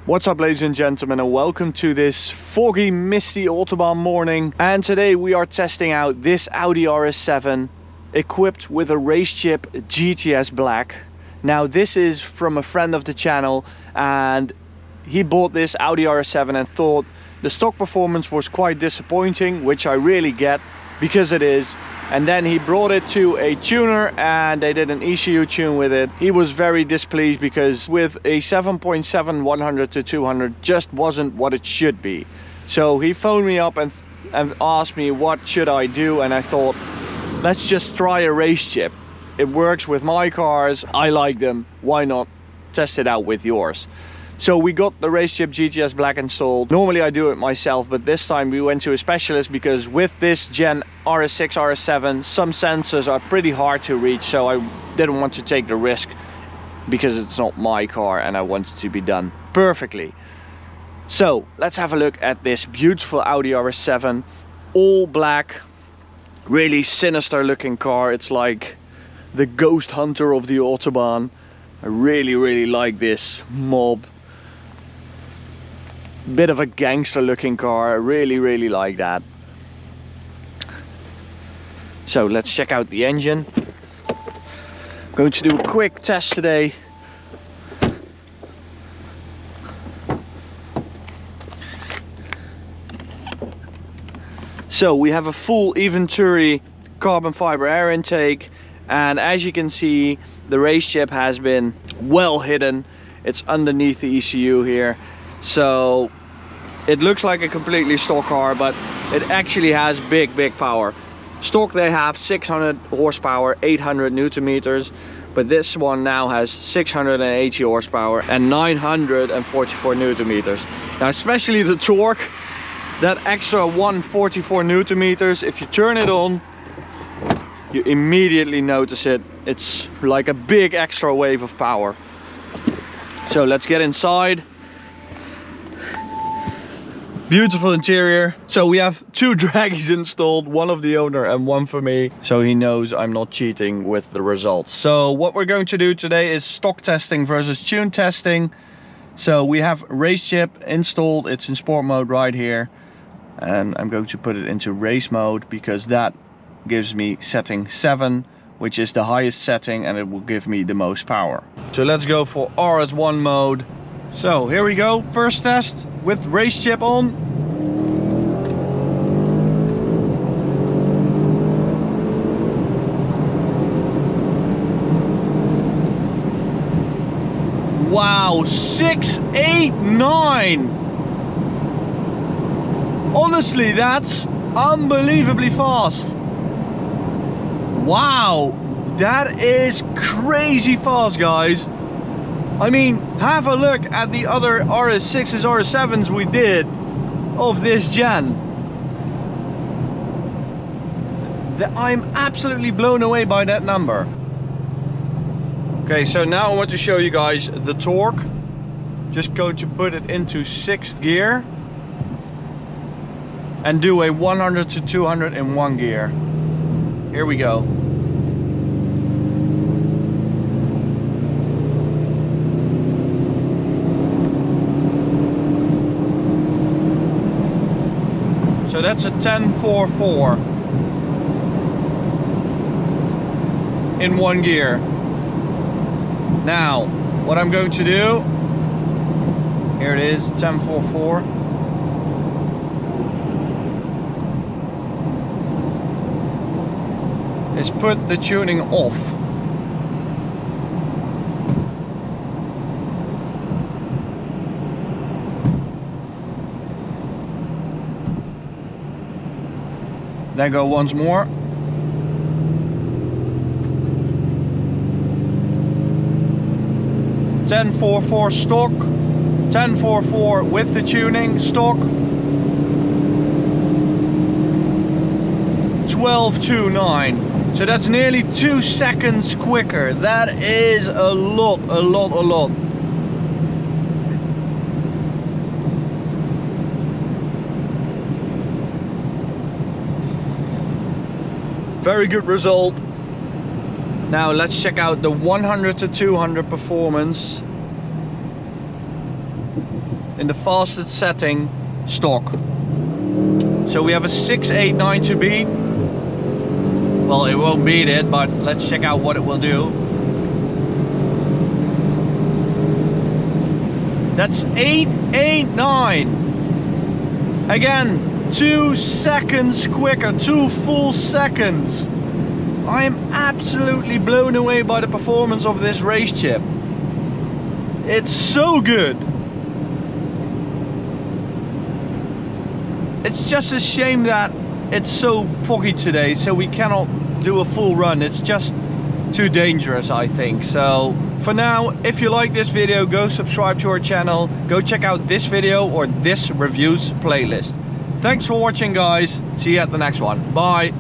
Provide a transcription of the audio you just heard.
What's up, ladies and gentlemen, and welcome to this foggy, misty Autobahn morning. And today we are testing out this Audi RS7 equipped with a race chip GTS Black. Now this is from a friend of the channel, and he bought this Audi RS7 and thought the stock performance was quite disappointing, which I really get, because it is. And then he brought it to a tuner and they did an ECU tune with it. He was very displeased because with a 7.7 100 to 200 just wasn't what it should be. So he phoned me up and asked me what should I do, and I thought, let's just try a race chip. It works with my cars, I like them, why not test it out with yours? So we got the race chip GTS Black installed. Normally I do it myself, but this time we went to a specialist because with this Gen RS6, RS7, some sensors are pretty hard to reach, so I didn't want to take the risk because it's not my car and I want it to be done perfectly. So let's have a look at this beautiful Audi RS7, all black, really sinister looking car. It's like the ghost hunter of the Autobahn. I really like this mob. Bit of a gangster looking car. I really like that. So let's check out the engine. I'm going to do a quick test today. So we have a full Venturi carbon fiber air intake, and as you can see, the race chip has been well hidden. It's underneath the ECU here. So it looks like a completely stock car, but it actually has big power. Stock they have 600 horsepower, 800 newton meters, but this one now has 680 horsepower and 944 newton meters. Now especially the torque, that extra 144 newton meters, if you turn it on, you immediately notice it. It's like a big extra wave of power. So let's get inside. Beautiful interior. So we have two draggies installed, one of the owner and one for me, so he knows I'm not cheating with the results. So what we're going to do today is stock testing versus tune testing. So we have race chip installed, it's in sport mode right here, and I'm going to put it into race mode because that gives me setting 7, which is the highest setting, and it will give me the most power. So let's go for RS1 mode. So here we go, first test with race chip on. Wow, 689. Honestly, that's unbelievably fast. Wow, that is crazy fast, guys. I mean, have a look at the other RS6s, RS7s we did of this gen. I'm absolutely blown away by that number. Okay, so now I want to show you guys the torque. Just going to put it into 6th gear and do a 100 to 200 in 1 gear. Here we go. So that's a 10.44 in 1 gear. Now, what I'm going to do, here it is, 10.44. Is put the tuning off. Then go once more. $10.44 stock, $10.44 with the tuning stock, $12.29. So that's nearly 2 seconds quicker. That is a lot. Very good result. Now let's check out the 100 to 200 performance. in the fastest setting stock. So we have a 689 to beat. Well, it won't beat it, but let's check out what it will do. That's 889. Again, 2 seconds quicker, 2 full seconds. I am absolutely blown away by the performance of this race chip. It's so good. It's just a shame that it's so foggy today, so we cannot do a full run. It's just too dangerous, I think. So for now, if you like this video, go subscribe to our channel, go check out this video or this reviews playlist. Thanks for watching, guys. See you at the next one. Bye.